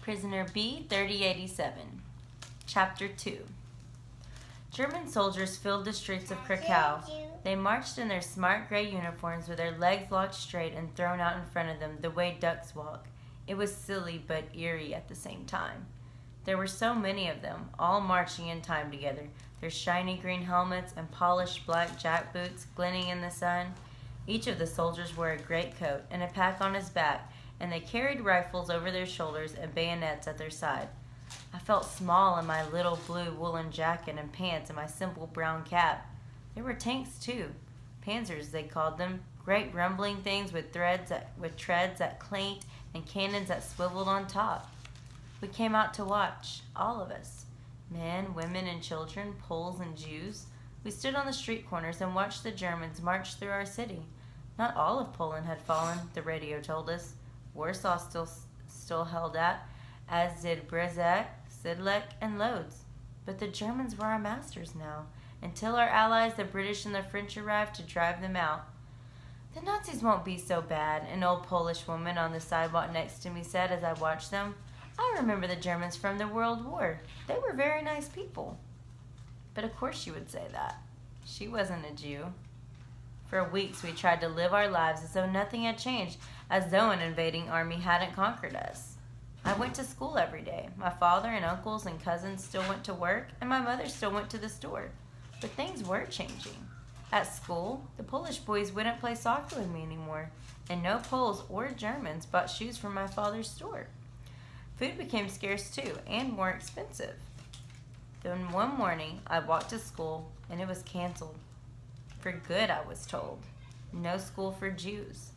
Prisoner B-3087. Chapter 2. German soldiers filled the streets of Krakow. They marched in their smart gray uniforms with their legs locked straight and thrown out in front of them the way ducks walk. It was silly but eerie at the same time. There were so many of them, all marching in time together, their shiny green helmets and polished black jackboots glinting in the sun. Each of the soldiers wore a greatcoat and a pack on his back, and they carried rifles over their shoulders and bayonets at their side. I felt small in my little blue woolen jacket and pants and my simple brown cap. There were tanks too, panzers they called them, great rumbling things with treads that clanked and cannons that swiveled on top. We came out to watch, all of us, men, women, and children, Poles and Jews. We stood on the street corners and watched the Germans march through our city. Not all of Poland had fallen, the radio told us. Warsaw still held at, as did Brzezinsk, Sidlec, and Lodz. But the Germans were our masters now, until our allies, the British and the French, arrived to drive them out. The Nazis won't be so bad, an old Polish woman on the sidewalk next to me said as I watched them. I remember the Germans from the World War. They were very nice people. But of course she would say that. She wasn't a Jew. For weeks we tried to live our lives as though nothing had changed, as though an invading army hadn't conquered us. I went to school every day. My father and uncles and cousins still went to work, and my mother still went to the store. But things were changing. At school, the Polish boys wouldn't play soccer with me anymore, and no Poles or Germans bought shoes from my father's store. Food became scarce too, and more expensive. Then one morning, I walked to school, and it was canceled. For good, I was told. No school for Jews.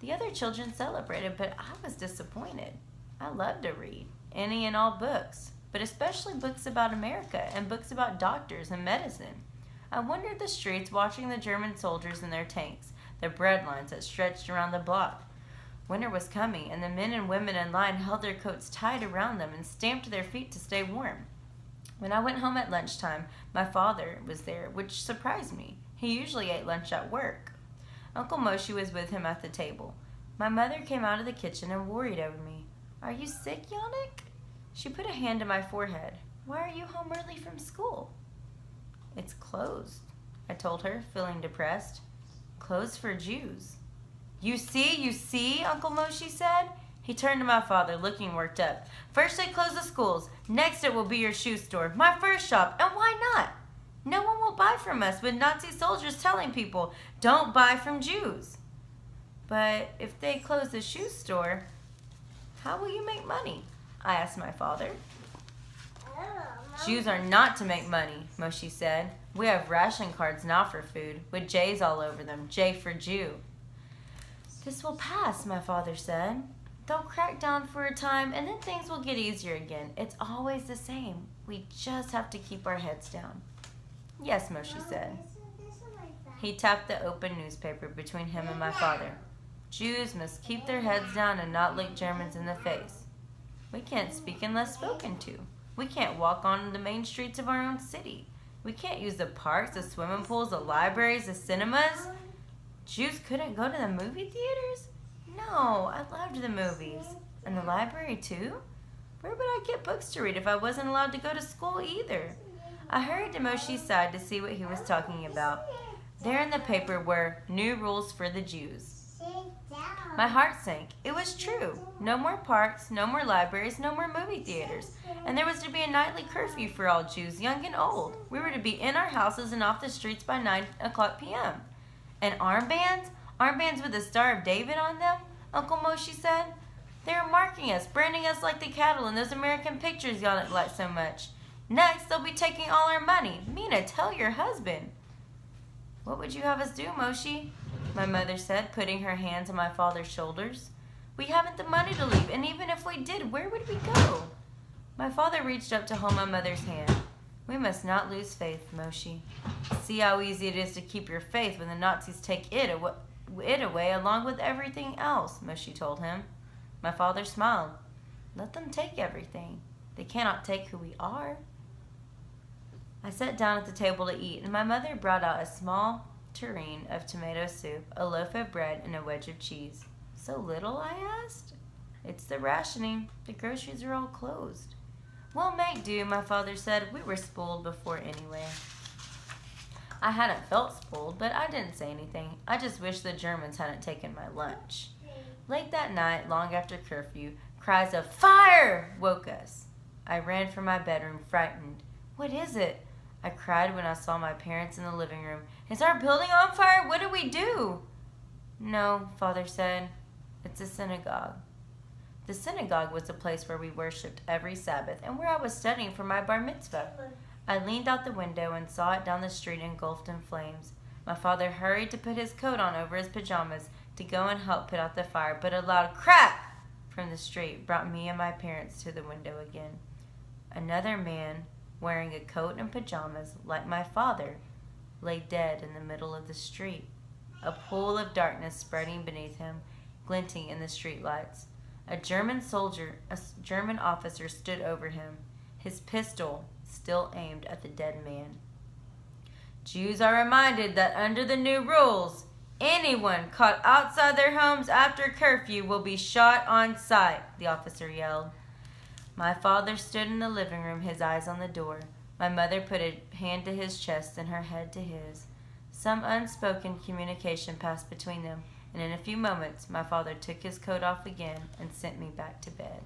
The other children celebrated, but I was disappointed. I loved to read, any and all books, but especially books about America and books about doctors and medicine. I wandered the streets watching the German soldiers in their tanks, the bread lines that stretched around the block. Winter was coming, and the men and women in line held their coats tied around them and stamped their feet to stay warm. When I went home at lunchtime, my father was there, which surprised me. He usually ate lunch at work. Uncle Moshe was with him at the table. My mother came out of the kitchen and worried over me. "Are you sick, Yannick?" She put a hand to my forehead. "Why are you home early from school?" "It's closed," I told her, feeling depressed. "Closed for Jews." You see, Uncle Moshe said. He turned to my father, looking worked up. "First they close the schools. Next it will be your shoe store, my first shop, and why not? No one will buy from us with Nazi soldiers telling people, 'Don't buy from Jews.'" "But if they close the shoe store, how will you make money?" I asked my father. "Jews are not to make money," Moshe said. "We have ration cards now for food, with J's all over them, J for Jew." "This will pass," my father said. "They'll crack down for a time, and then things will get easier again. It's always the same. We just have to keep our heads down." "Yes," Moshe said. He tapped the open newspaper between him and my father. "Jews must keep their heads down and not look Germans in the face. We can't speak unless spoken to. We can't walk on the main streets of our own city. We can't use the parks, the swimming pools, the libraries, the cinemas. Jews couldn't go to the movie theaters? No, I loved the movies. And the library too? Where would I get books to read if I wasn't allowed to go to school either?" I hurried to Moshe's side to see what he was talking about. There in the paper were "New Rules for the Jews." My heart sank. It was true. No more parks, no more libraries, no more movie theaters. And there was to be a nightly curfew for all Jews, young and old. We were to be in our houses and off the streets by 9 p.m. "And armbands? Armbands with the Star of David on them?" Uncle Moshe said. "They are marking us, branding us like the cattle in those American pictures y'all like so much. Next, they'll be taking all our money. Mina, tell your husband." "What would you have us do, Moshe?" my mother said, putting her hands on my father's shoulders. "We haven't the money to leave, and even if we did, where would we go?" My father reached up to hold my mother's hand. "We must not lose faith, Moshe. See how easy it is to keep your faith when the Nazis take it away along with everything else," Moshe told him. My father smiled. "Let them take everything. They cannot take who we are." I sat down at the table to eat, and my mother brought out a small tureen of tomato soup, a loaf of bread, and a wedge of cheese. "So little?" I asked. "It's the rationing. The groceries are all closed." "We'll make do," my father said. "We were spoiled before anyway." I hadn't felt spoiled, but I didn't say anything. I just wished the Germans hadn't taken my lunch. Late that night, long after curfew, cries of "Fire!" woke us. I ran from my bedroom, frightened. "What is it?" I cried when I saw my parents in the living room. "Is our building on fire? What do we do?" "No," Father said. "It's a synagogue." The synagogue was the place where we worshipped every Sabbath and where I was studying for my bar mitzvah. I leaned out the window and saw it down the street engulfed in flames. My father hurried to put his coat on over his pajamas to go and help put out the fire, but a loud crack from the street brought me and my parents to the window again. Another man, wearing a coat and pajamas like my father, lay dead in the middle of the street, a pool of darkness spreading beneath him, glinting in the street lights. A German officer stood over him, his pistol still aimed at the dead man. "Jews are reminded that under the new rules, anyone caught outside their homes after curfew will be shot on sight," the officer yelled. My father stood in the living room, his eyes on the door. My mother put a hand to his chest and her head to his. Some unspoken communication passed between them, and in a few moments my father took his coat off again and sent me back to bed.